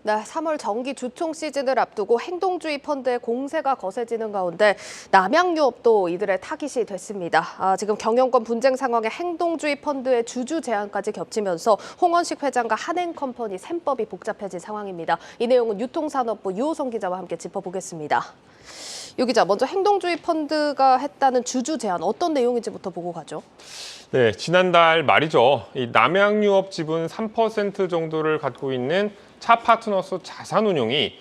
네, 3월 정기 주총 시즌을 앞두고 행동주의 펀드의 공세가 거세지는 가운데 남양유업도 이들의 타깃이 됐습니다. 지금 경영권 분쟁 상황에 행동주의 펀드의 주주 제한까지 겹치면서 홍원식 회장과 한행컴퍼니 셈법이 복잡해진 상황입니다. 이 내용은 유통산업부 유호성 기자와 함께 짚어보겠습니다. 유 기자, 먼저 행동주의 펀드가 했다는 주주 제한 어떤 내용인지부터 보고 가죠. 네, 지난달 말이죠. 이 남양유업 지분 3% 정도를 갖고 있는 차 파트너스 자산운용이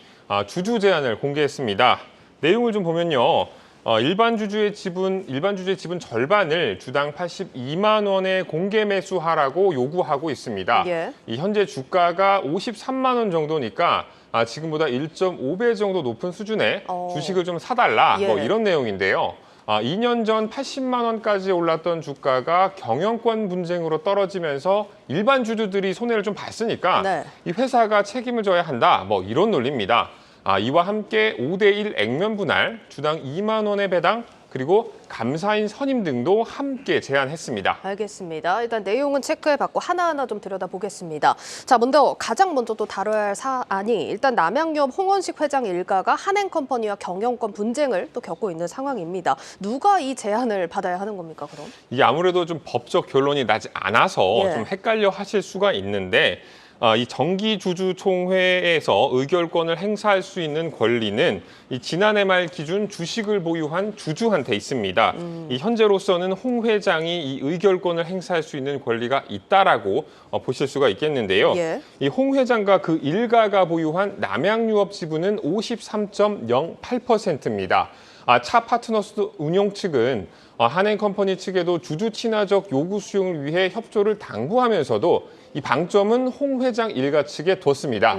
주주 제한을 공개했습니다. 내용을 좀 보면요. 일반 주주의 지분 절반을 주당 82만 원에 공개 매수하라고 요구하고 있습니다. 예. 이 현재 주가가 53만 원 정도니까 지금보다 1.5배 정도 높은 수준의 주식을 좀 사달라, 예. 뭐 이런 내용인데요. 2년 전 80만 원까지 올랐던 주가가 경영권 분쟁으로 떨어지면서 일반 주주들이 손해를 좀 봤으니까 네. 이 회사가 책임을 져야 한다, 뭐 이런 논리입니다. 이와 함께 5대1 액면 분할, 주당 2만 원의 배당, 그리고 감사인 선임 등도 함께 제안했습니다. 알겠습니다. 일단 내용은 체크해봤고 하나하나 좀 들여다보겠습니다. 자, 가장 먼저 또 다뤄야 할 사안이 일단 남양유업 홍원식 회장 일가가 한행컴퍼니와 경영권 분쟁을 또 겪고 있는 상황입니다. 누가 이 제안을 받아야 하는 겁니까, 그럼? 이게 아무래도 좀 법적 결론이 나지 않아서 예. 좀 헷갈려 하실 수가 있는데 이 정기주주총회에서 의결권을 행사할 수 있는 권리는 이 지난해 말 기준 주식을 보유한 주주한테 있습니다. 이 현재로서는 홍 회장이 이 의결권을 행사할 수 있는 권리가 있다라고 보실 수가 있겠는데요. 예. 이 홍 회장과 그 일가가 보유한 남양유업 지분은 53.08%입니다. 차 파트너스 운용 측은 한행컴퍼니 측에도 주주 친화적 요구 수용을 위해 협조를 당부하면서도 이 방점은 홍 회장 일가 측에 뒀습니다.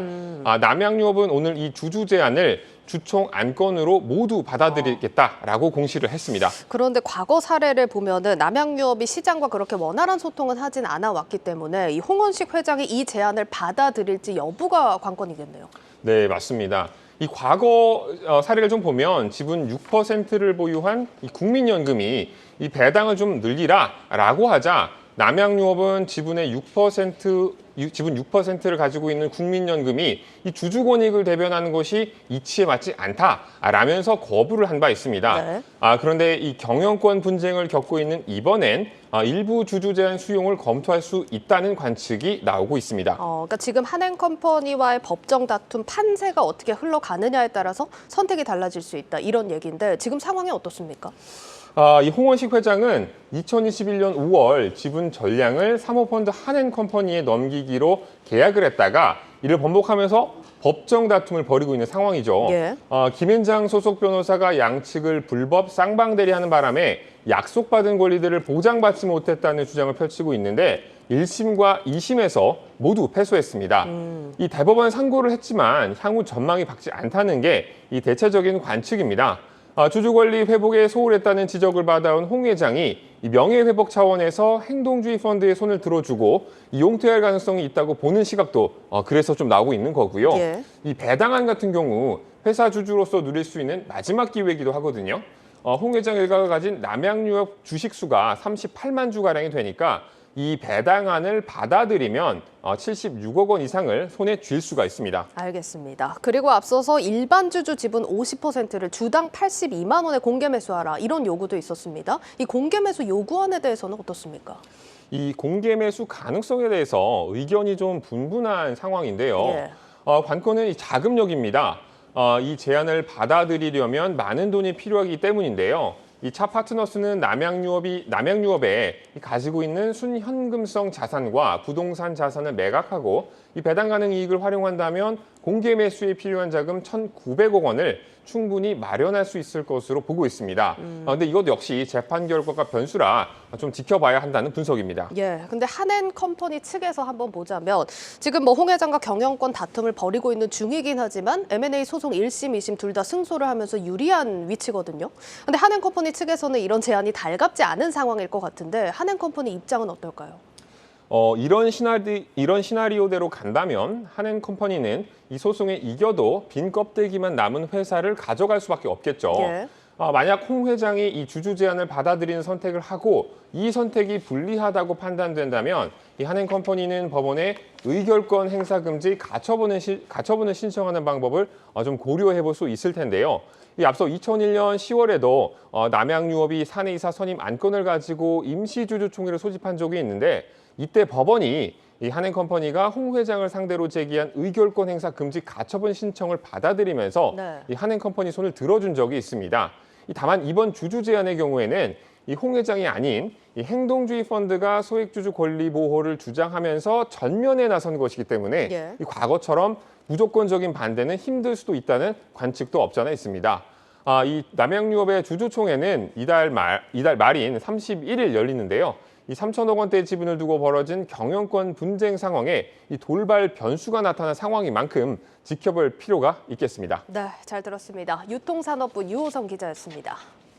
남양유업은 오늘 이 주주 제안을 주총 안건으로 모두 받아들이겠다라고 공시를 했습니다. 그런데 과거 사례를 보면은 남양유업이 시장과 그렇게 원활한 소통은 하진 않아 왔기 때문에 이 홍원식 회장이 이 제안을 받아들일지 여부가 관건이겠네요. 네, 맞습니다. 이 과거 사례를 좀 보면 지분 6%를 보유한 이 국민연금이 이 배당을 좀 늘리라라고 하자 남양유업은 지분 6%를 가지고 있는 국민연금이 이 주주 권익을 대변하는 것이 이치에 맞지 않다라면서 거부를 한 바 있습니다. 네. 그런데 이 경영권 분쟁을 겪고 있는 이번엔 일부 주주 제한 수용을 검토할 수 있다는 관측이 나오고 있습니다. 그러니까 지금 한행컴퍼니와의 법정 다툼 판세가 어떻게 흘러가느냐에 따라서 선택이 달라질 수 있다 이런 얘기인데 지금 상황이 어떻습니까? 이 홍원식 회장은 2021년 5월 지분 전량을 사모펀드 한행컴퍼니에 넘기기로 계약을 했다가 이를 번복하면서 법정 다툼을 벌이고 있는 상황이죠. 예. 김앤장 소속 변호사가 양측을 불법 쌍방대리하는 바람에 약속받은 권리들을 보장받지 못했다는 주장을 펼치고 있는데 1심과 2심에서 모두 패소했습니다. 이 대법원 상고를 했지만 향후 전망이 밝지 않다는 게 이 대체적인 관측입니다. 주주 권리 회복에 소홀했다는 지적을 받아온 홍 회장이 이 명예회복 차원에서 행동주의 펀드에 손을 들어주고 용퇴할 가능성이 있다고 보는 시각도 그래서 좀 나오고 있는 거고요. 예. 이 배당안 같은 경우 회사 주주로서 누릴 수 있는 마지막 기회이기도 하거든요. 홍 회장 일가가 가진 남양유업 주식수가 38만 주가량이 되니까 이 배당안을 받아들이면 76억 원 이상을 손에 쥘 수가 있습니다. 알겠습니다. 그리고 앞서서 일반 주주 지분 50%를 주당 82만 원에 공개 매수하라 이런 요구도 있었습니다. 이 공개 매수 요구안에 대해서는 어떻습니까? 이 공개 매수 가능성에 대해서 의견이 좀 분분한 상황인데요. 예. 관건은 이 자금력입니다. 이 제안을 받아들이려면 많은 돈이 필요하기 때문인데요. 이 차 파트너스는 남양유업에 가지고 있는 순현금성 자산과 부동산 자산을 매각하고 이 배당 가능 이익을 활용한다면 공개 매수에 필요한 자금 1,900억 원을 충분히 마련할 수 있을 것으로 보고 있습니다. 그런데 이것도 역시 재판 결과가 변수라 좀 지켜봐야 한다는 분석입니다. 예, 근데 한행컴퍼니 측에서 한번 보자면 지금 홍 회장과 경영권 다툼을 벌이고 있는 중이긴 하지만 M&A 소송 1심, 2심 둘 다 승소를 하면서 유리한 위치거든요. 근데 한행컴퍼니 측에서는 이런 제안이 달갑지 않은 상황일 것 같은데 한행컴퍼니 입장은 어떨까요? 이런 시나리오대로 간다면 한행컴퍼니는 이 소송에 이겨도 빈 껍데기만 남은 회사를 가져갈 수밖에 없겠죠. 예. 만약 홍 회장이 이 주주 제안을 받아들이는 선택을 하고 이 선택이 불리하다고 판단된다면 이 한행컴퍼니는 법원에 의결권 행사 금지 가처분을 신청하는 방법을 좀 고려해 볼 수 있을 텐데요. 이 앞서 2001년 10월에도 남양유업이 사내이사 선임 안건을 가지고 임시주주총회를 소집한 적이 있는데 이때 법원이 이 한행컴퍼니가 홍 회장을 상대로 제기한 의결권 행사 금지 가처분 신청을 받아들이면서 네. 이 한행컴퍼니 손을 들어준 적이 있습니다. 다만 이번 주주 제안의 경우에는 이 홍 회장이 아닌 이 행동주의 펀드가 소액주주 권리 보호를 주장하면서 전면에 나선 것이기 때문에 예. 이 과거처럼 무조건적인 반대는 힘들 수도 있다는 관측도 없잖아 있습니다. 이 남양유업의 주주총회는 이달 말인 31일 열리는데요. 이 3천억 원대 지분을 두고 벌어진 경영권 분쟁 상황에 이 돌발 변수가 나타난 상황인 만큼 지켜볼 필요가 있겠습니다. 네, 잘 들었습니다. 유통산업부 유호성 기자였습니다.